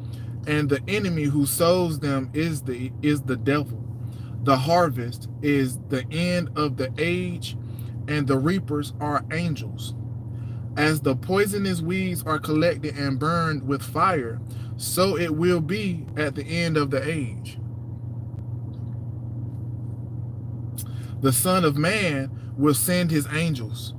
and the enemy who sows them is the devil. The harvest is the end of the age, and the reapers are angels. As the poisonous weeds are collected and burned with fire, so it will be at the end of the age. The Son of Man will send his angels,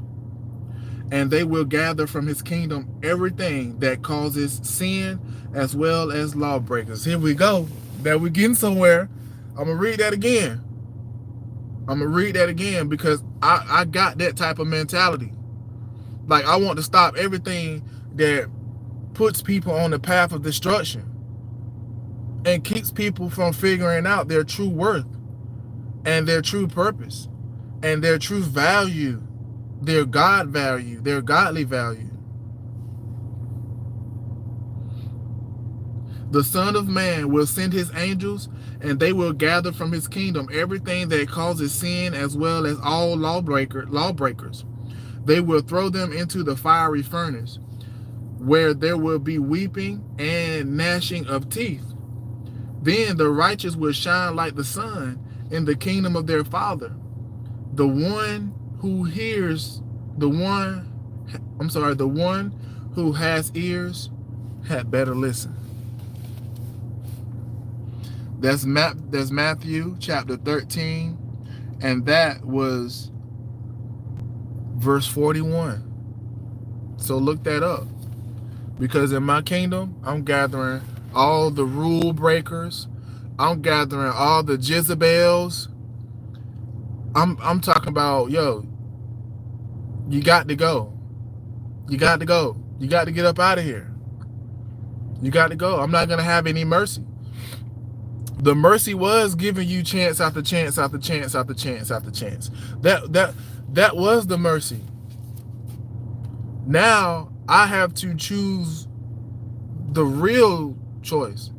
and they will gather from his kingdom everything that causes sin as well as lawbreakers. Here we go. That we're getting somewhere. I'm going to read that again. I'm going to read that again because I got that type of mentality. Like, I want to stop everything that puts people on the path of destruction and keeps people from figuring out their true worth and their true purpose and their true value, their God value, their godly value. The Son of Man will send his angels, and they will gather from his kingdom everything that causes sin as well as all lawbreakers. They will throw them into the fiery furnace, where there will be weeping and gnashing of teeth. Then the righteous will shine like the sun in the kingdom of their Father. The one who has ears had better listen. That's Matthew chapter 13, and that was verse 41. So look that up, because in my kingdom, I'm gathering all the rule breakers. I'm gathering all the Jezebels. I'm talking about, yo, you got to go. You got to go. You got to get up out of here. You got to go. I'm not going to have any mercy. The mercy was giving you chance after chance after chance after chance after chance. That was the mercy. Now I have to choose the real choice.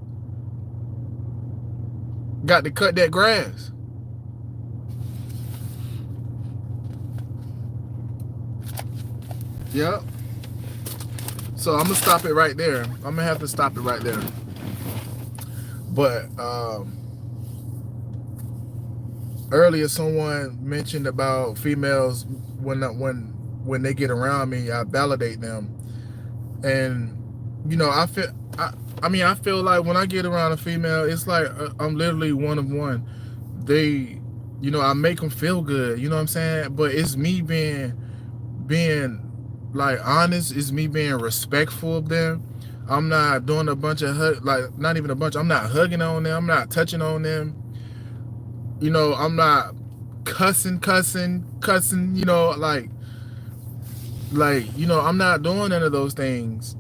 Got to cut that grass. Yep. So I'm gonna stop it right there. I'm gonna have to stop it right there. But earlier, someone mentioned about females when they get around me, I validate them, and I feel I feel like when I get around a female, it's like I'm literally one of one. They, I make them feel good. You know what I'm saying? But it's me being like honest. It's me being respectful of them. I'm not doing a bunch of like not even a bunch. I'm not hugging on them. I'm not touching on them. I'm not cussing. I'm not doing none of those things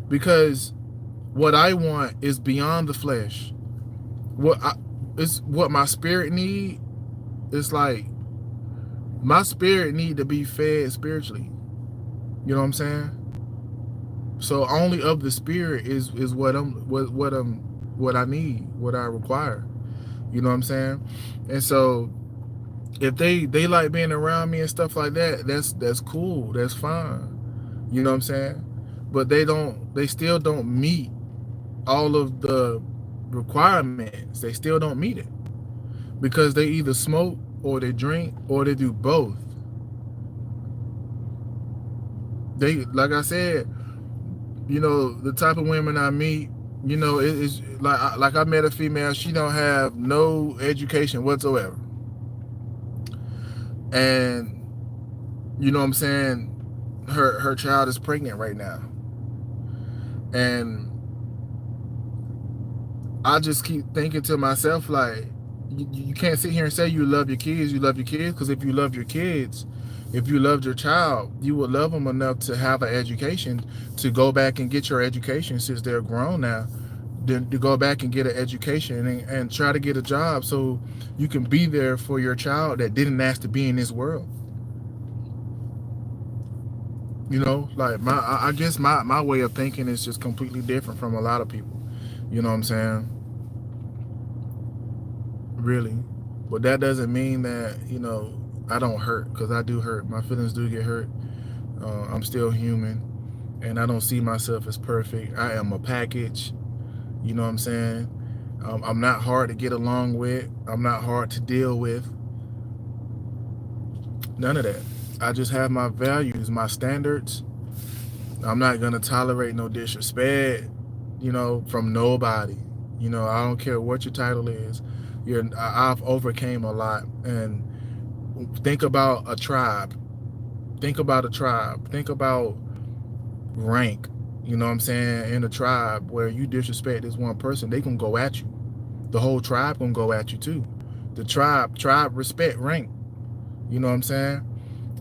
because what I want is beyond the flesh. It's what my spirit need. It's like my spirit need to be fed spiritually. You know what I'm saying? So only of the spirit is what I need, what I require. You know what I'm saying? And so if they like being around me and stuff like that, that's cool. That's fine. You know what I'm saying? But they still don't meet all of the requirements. They still don't meet it. Because they either smoke or they drink or they do both. They, like I said, the type of women I meet, it's like I met a female, she don't have no education whatsoever. And you know what I'm saying, her child is pregnant right now. And I just keep thinking to myself, like, you can't sit here and say you love your kids, because if you love your kids, if you loved your child, you would love them enough to have an education, to go back and get your education since they're grown now, then to go back and get an education and try to get a job so you can be there for your child that didn't ask to be in this world. Like I guess my way of thinking is just completely different from a lot of people. You know what I'm saying? Really. But that doesn't mean that, I don't hurt, because I do hurt. My feelings do get hurt. I'm still human, and I don't see myself as perfect. I am a package. You know what I'm saying? I'm not hard to get along with. I'm not hard to deal with. None of that. I just have my values, my standards. I'm not going to tolerate no disrespect, from nobody. I don't care what your title is. I've overcame a lot. And think about a tribe. Think about a tribe. Think about rank. You know what I'm saying? In a tribe where you disrespect this one person, they can go at you. The whole tribe gonna go at you too. The tribe respect rank. You know what I'm saying?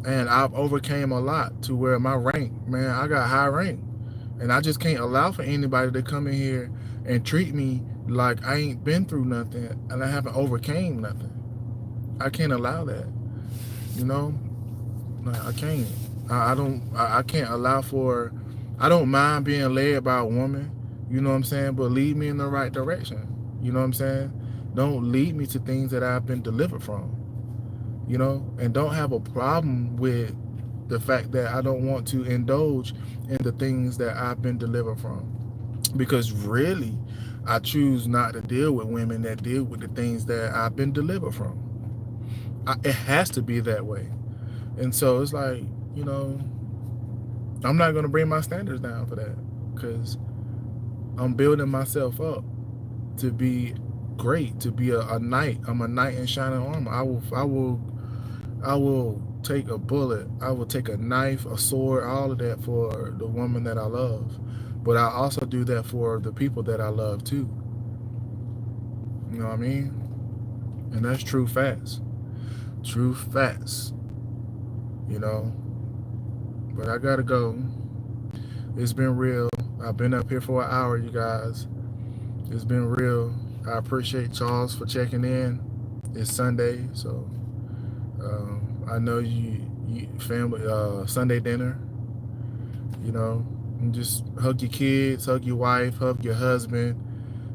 And I've overcame a lot to where my rank, man, I got high rank. And I just can't allow for anybody to come in here and treat me like I ain't been through nothing and I haven't overcame nothing. I can't allow that. I can't. I can't allow for. I don't mind being led by a woman. You know what I'm saying? But lead me in the right direction. You know what I'm saying? Don't lead me to things that I've been delivered from. And don't have a problem with the fact that I don't want to indulge in the things that I've been delivered from. Because really, I choose not to deal with women that deal with the things that I've been delivered from. It has to be that way. And so it's like, I'm not going to bring my standards down for that, because I'm building myself up to be great, to be a knight. I'm a knight in shining armor. I will take a bullet. I will take a knife, a sword, all of that for the woman that I love. But I also do that for the people that I love too. You know what I mean? And that's true facts. True facts. But I gotta go. It's been real. I've been up here for an hour, you guys. It's been real. I appreciate Charles for checking in. It's Sunday, so I know you family Sunday dinner. And just hug your kids, hug your wife, hug your husband,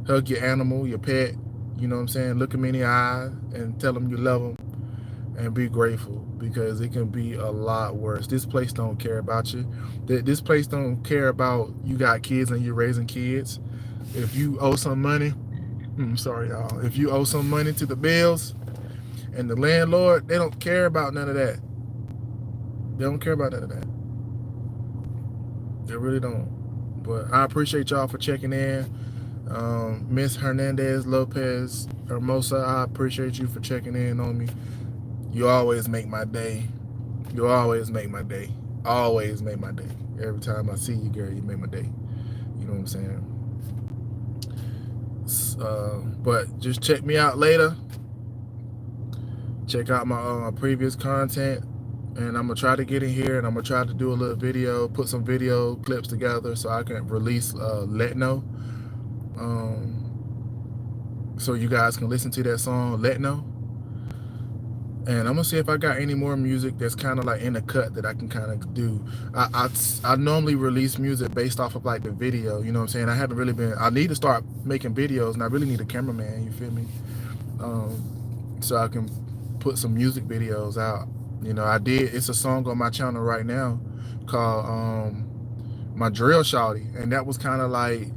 hug your animal, your pet. You know what I'm saying? Look them in the eye and tell them you love them. and be grateful, because it can be a lot worse. This place don't care about you. This place don't care about you got kids and you're raising kids. If you owe some money, I'm sorry y'all, if you owe some money to the bills and the landlord, they don't care about none of that. They don't care about none of that. They really don't. But I appreciate y'all for checking in. Miss Hernandez Lopez Hermosa, I appreciate you for checking in on me. You always make my day. You always make my day. Always make my day. Every time I see you, girl, you make my day. You know what I'm saying? But just check me out later. Check out my previous content. And I'm going to try to get in here, and I'm going to try to do a little video, put some video clips together so I can release Let Know. So you guys can listen to that song, Let Know. And I'm gonna see if I got any more music that's kind of like in the cut that I can kind of do. I normally release music based off of like the video, you know what I'm saying? I haven't really been, I need to start making videos, and I really need a cameraman, you feel me? So I can put some music videos out. You know, it's a song on my channel right now called My Drill Shawty, and that was kind of like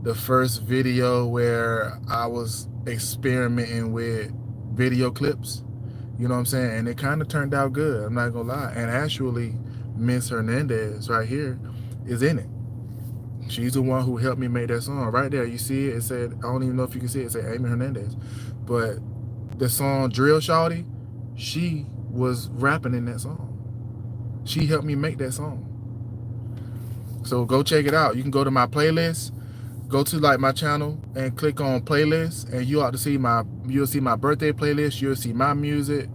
the first video where I was experimenting with video clips. You know what I'm saying? And it kind of turned out good, I'm not gonna lie. And actually, Miss Hernandez right here is in it. She's the one who helped me make that song. Right there, you see it? It said, I don't even know if you can see it, it said Amy Hernandez. But the song Drill Shawty, she was rapping in that song. She helped me make that song. So go check it out. You can go to my playlist, go to like my channel and click on playlists, and you ought to see you'll see my birthday playlist, you'll see my music,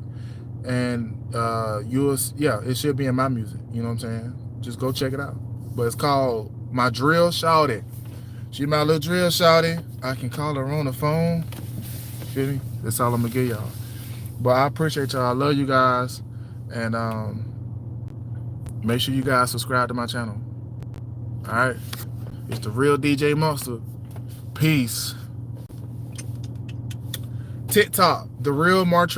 and it should be in my music. You know what I'm saying? Just go check it out. But it's called My Drill Shawty. She my little drill shawty. I can call her on the phone. Feel me? That's all I'm gonna give y'all. But I appreciate y'all. I love you guys. And make sure you guys subscribe to my channel. Alright? It's the real DJ Monster. Peace. TikTok, The Real March.